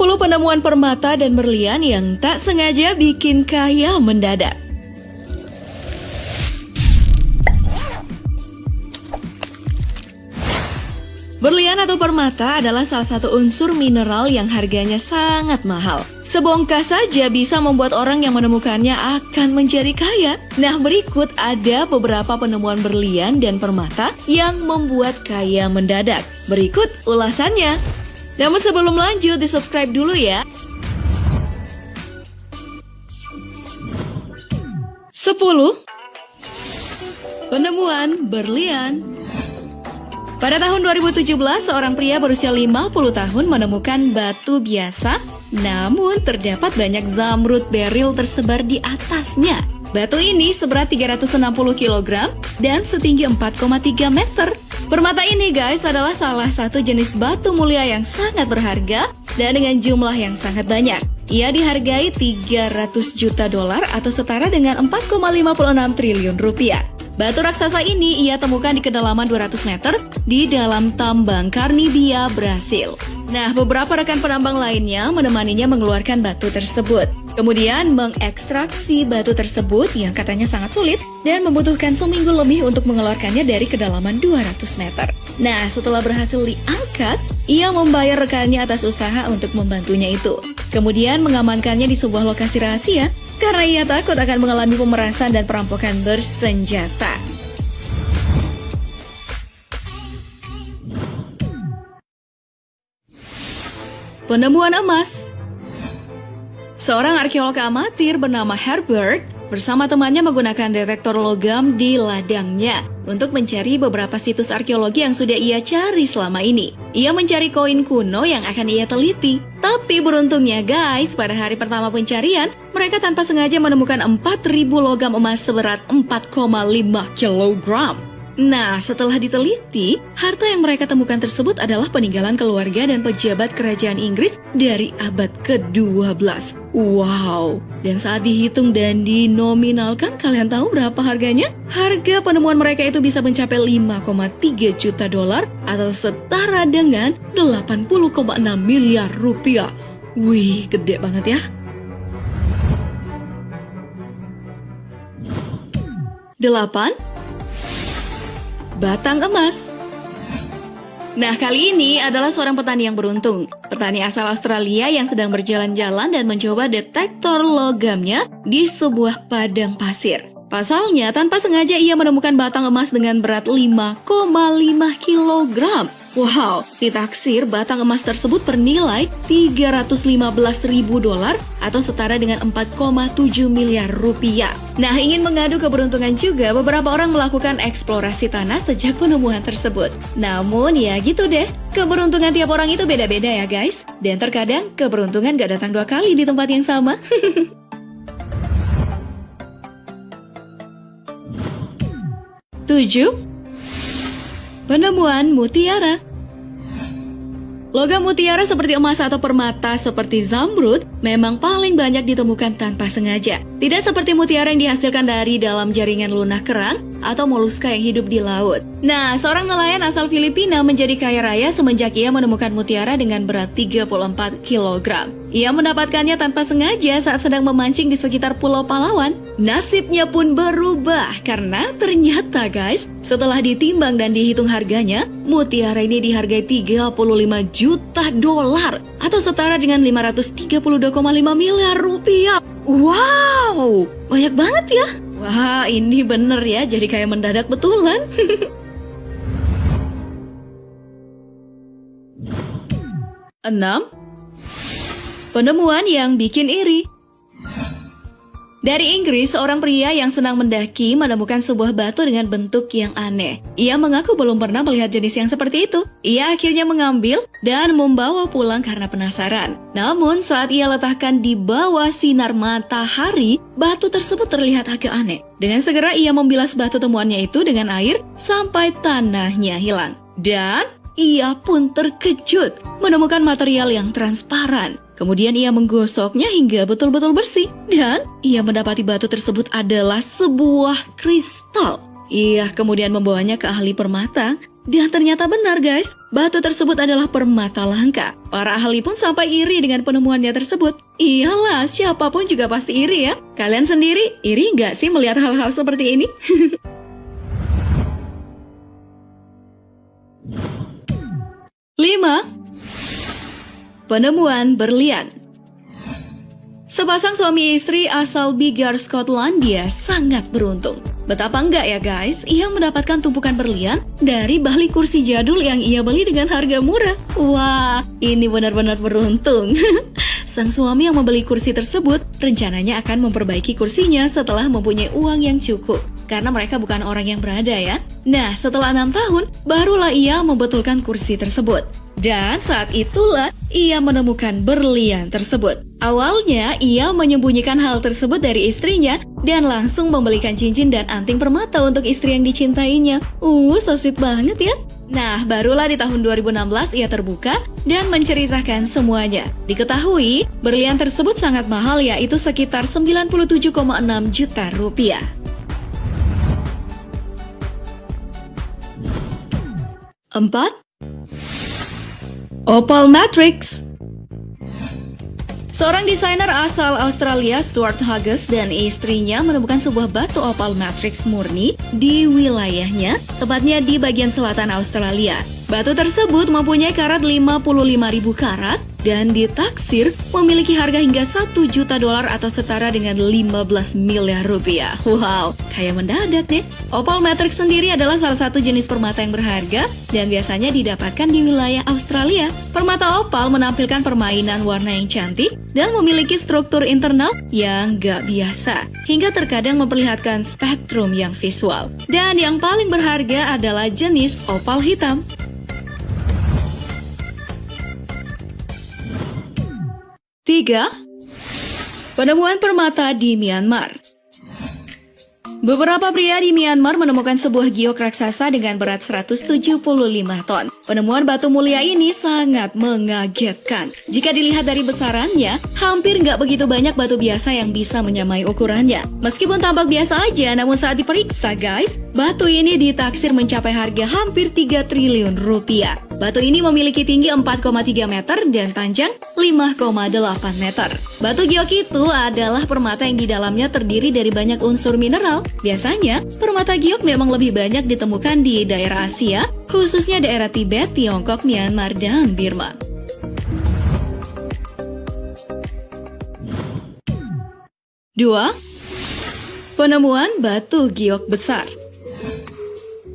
10 penemuan permata dan berlian yang tak sengaja bikin kaya mendadak. Berlian atau permata adalah salah satu unsur mineral yang harganya sangat mahal. Sebongkah saja bisa membuat orang yang menemukannya akan menjadi kaya. Nah, berikut ada beberapa penemuan berlian dan permata yang membuat kaya mendadak. Berikut ulasannya. Namun sebelum lanjut, di-subscribe dulu ya. 10. Penemuan berlian. Pada tahun 2017, seorang pria berusia 50 tahun menemukan batu biasa, namun terdapat banyak zamrud beril tersebar di atasnya. Batu ini seberat 360 kg dan setinggi 4,3 meter. Permata ini guys adalah salah satu jenis batu mulia yang sangat berharga dan dengan jumlah yang sangat banyak. Ia dihargai 300 juta dolar atau setara dengan 4,56 triliun rupiah. Batu raksasa ini ia temukan di kedalaman 200 meter di dalam tambang Carnibia, Brasil. Nah, beberapa rekan penambang lainnya menemaninya mengeluarkan batu tersebut. Kemudian mengekstraksi batu tersebut yang katanya sangat sulit dan membutuhkan seminggu lebih untuk mengeluarkannya dari kedalaman 200 meter. Nah, setelah berhasil diangkat, ia membayar rekannya atas usaha untuk membantunya itu. Kemudian mengamankannya di sebuah lokasi rahasia karena ia takut akan mengalami pemerasan dan perampokan bersenjata. Penemuan emas. Seorang arkeolog amatir bernama Herbert bersama temannya menggunakan detektor logam di ladangnya untuk mencari beberapa situs arkeologi yang sudah ia cari selama ini. Ia mencari koin kuno yang akan ia teliti. Tapi beruntungnya guys, pada hari pertama pencarian, mereka tanpa sengaja menemukan 4.000 logam emas seberat 4,5 kilogram. Nah, setelah diteliti, harta yang mereka temukan tersebut adalah peninggalan keluarga dan pejabat kerajaan Inggris dari abad ke-12. Wow! Dan saat dihitung dan dinominalkan, kalian tahu berapa harganya? Harga penemuan mereka itu bisa mencapai 5,3 juta dolar atau setara dengan 80,6 miliar rupiah. Wih, gede banget ya! 8. Batang emas. Nah, kali ini adalah seorang petani yang beruntung. Petani asal Australia yang sedang berjalan-jalan dan mencoba detektor logamnya di sebuah padang pasir. Pasalnya, tanpa sengaja ia menemukan batang emas dengan berat 5,5 kilogram. Wow, ditaksir batang emas tersebut bernilai 315.000 dolar atau setara dengan 4,7 miliar rupiah. Nah, ingin mengadu keberuntungan juga, beberapa orang melakukan eksplorasi tanah sejak penemuan tersebut. Namun ya gitu deh, keberuntungan tiap orang itu beda-beda ya guys. Dan terkadang keberuntungan gak datang 2 kali di tempat yang sama. 7. Penemuan mutiara. Logam mutiara seperti emas atau permata seperti zamrud memang paling banyak ditemukan tanpa sengaja. Tidak seperti mutiara yang dihasilkan dari dalam jaringan lunak kerang atau moluska yang hidup di laut. Nah, seorang nelayan asal Filipina menjadi kaya raya semenjak ia menemukan mutiara dengan berat 34 kg. Ia mendapatkannya tanpa sengaja saat sedang memancing di sekitar Pulau Palawan. Nasibnya pun berubah karena ternyata guys, setelah ditimbang dan dihitung harganya, mutiara ini dihargai 35 juta dolar atau setara dengan 532,5 miliar rupiah. Wow, banyak banget ya. Wah, ini bener ya, jadi kayak mendadak betulan. 6. Penemuan yang bikin iri. Dari Inggris, seorang pria yang sedang mendaki menemukan sebuah batu dengan bentuk yang aneh. Ia mengaku belum pernah melihat jenis yang seperti itu. Ia akhirnya mengambil dan membawa pulang karena penasaran. Namun saat ia letakkan di bawah sinar matahari, batu tersebut terlihat agak aneh. Dengan segera ia membilas batu temuannya itu dengan air sampai tanahnya hilang. Dan ia pun terkejut menemukan material yang transparan. Kemudian ia menggosoknya hingga betul-betul bersih. Dan ia mendapati batu tersebut adalah sebuah kristal. Ia kemudian membawanya ke ahli permata. Dan ternyata benar guys, batu tersebut adalah permata langka. Para ahli pun sampai iri dengan penemuannya tersebut. Iyalah, siapapun juga pasti iri ya. Kalian sendiri iri nggak sih melihat hal-hal seperti ini? 5. Penemuan berlian. Sepasang suami istri asal Biggar, Skotlandia sangat beruntung. Betapa enggak ya guys, ia mendapatkan tumpukan berlian dari balik kursi jadul yang ia beli dengan harga murah. Wah, ini benar-benar beruntung. Sang suami yang membeli kursi tersebut rencananya akan memperbaiki kursinya setelah mempunyai uang yang cukup. Karena mereka bukan orang yang berada ya. Nah, setelah 6 tahun, barulah ia membetulkan kursi tersebut. Dan saat itulah ia menemukan berlian tersebut. Awalnya, ia menyembunyikan hal tersebut dari istrinya dan langsung membelikan cincin dan anting permata untuk istri yang dicintainya. So sweet banget ya. Nah, barulah di tahun 2016 ia terbuka dan menceritakan semuanya. Diketahui, berlian tersebut sangat mahal yaitu sekitar 97,6 juta rupiah. 4. Opal Matrix. Seorang desainer asal Australia, Stuart Hughes, dan istrinya menemukan sebuah batu opal matrix murni di wilayahnya, tepatnya di bagian selatan Australia. Batu tersebut mempunyai karat 55.000 karat dan ditaksir memiliki harga hingga $1 juta atau setara dengan 15 miliar rupiah. Wow, kayak mendadak deh. Opal matrix sendiri adalah salah satu jenis permata yang berharga dan biasanya didapatkan di wilayah Australia. Permata opal menampilkan permainan warna yang cantik dan memiliki struktur internal yang gak biasa, hingga terkadang memperlihatkan spektrum yang visual. Dan yang paling berharga adalah jenis opal hitam. 3. Penemuan permata di Myanmar. Beberapa pria di Myanmar menemukan sebuah giok raksasa dengan berat 175 ton. Penemuan batu mulia ini sangat mengagetkan. Jika dilihat dari besarannya, hampir nggak begitu banyak batu biasa yang bisa menyamai ukurannya. Meskipun tampak biasa aja, namun saat diperiksa guys, batu ini ditaksir mencapai harga hampir 3 triliun rupiah. Batu ini memiliki tinggi 4,3 meter dan panjang 5,8 meter. Batu giok itu adalah permata yang di dalamnya terdiri dari banyak unsur mineral. Biasanya, permata giok memang lebih banyak ditemukan di daerah Asia, khususnya daerah Tibet, Tiongkok, Myanmar, dan Burma. 2. Penemuan batu giok besar.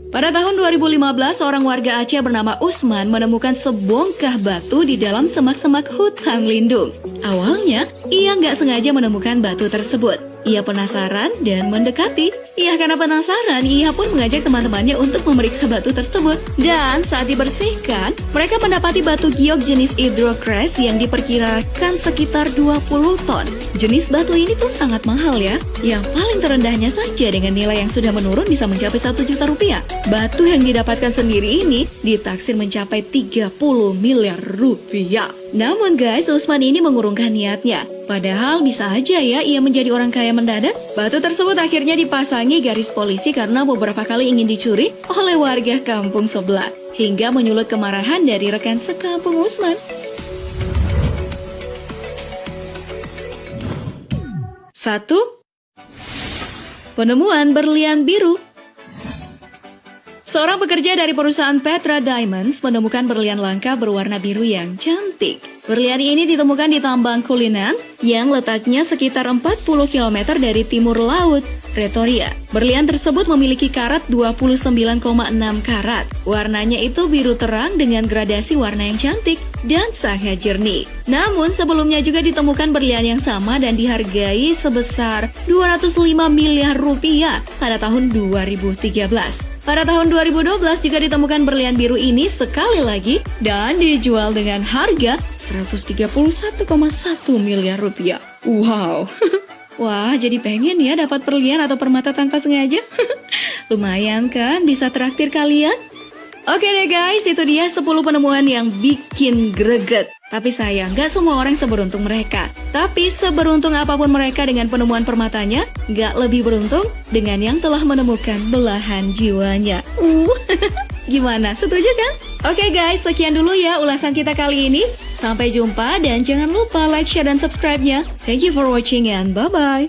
Pada tahun 2015, seorang warga Aceh bernama Usman menemukan sebongkah batu di dalam semak-semak hutan lindung. Awalnya, ia nggak sengaja menemukan batu tersebut. Ia penasaran dan mendekati. Karena penasaran, ia pun mengajak teman-temannya untuk memeriksa batu tersebut. Dan saat dibersihkan, mereka mendapati batu giok jenis hydrocrest yang diperkirakan sekitar 20 ton. Jenis batu ini tuh sangat mahal ya. Yang paling terendahnya saja dengan nilai yang sudah menurun bisa mencapai 1 juta rupiah. Batu yang didapatkan sendiri ini ditaksir mencapai 30 miliar rupiah. Namun guys, Usman ini mengurungkan niatnya. Padahal bisa aja ya ia menjadi orang kaya mendadak. Batu tersebut akhirnya dipasangi garis polisi karena beberapa kali ingin dicuri oleh warga kampung sebelah, hingga menyulut kemarahan dari rekan sekampung Usman. 1. Penemuan berlian biru. Seorang pekerja dari perusahaan Petra Diamonds menemukan berlian langka berwarna biru yang cantik. Berlian ini ditemukan di tambang Cullinan yang letaknya sekitar 40 km dari timur laut Pretoria. Berlian tersebut memiliki karat 29,6 karat. Warnanya itu biru terang dengan gradasi warna yang cantik dan sangat jernih. Namun sebelumnya juga ditemukan berlian yang sama dan dihargai sebesar 205 miliar rupiah pada tahun 2013. Pada tahun 2012 juga ditemukan berlian biru ini sekali lagi dan dijual dengan harga 131,1 miliar rupiah. Wow. Wah, jadi pengen ya dapat berlian atau permata tanpa sengaja. Lumayan kan bisa traktir kalian? Oke deh guys, itu dia 10 penemuan yang bikin greget. Tapi sayang, gak semua orang seberuntung mereka. Tapi seberuntung apapun mereka dengan penemuan permatanya, gak lebih beruntung dengan yang telah menemukan belahan jiwanya. Gimana, setuju kan? Oke guys, sekian dulu ya ulasan kita kali ini. Sampai jumpa dan jangan lupa like, share, dan subscribe-nya. Thank you for watching and bye-bye.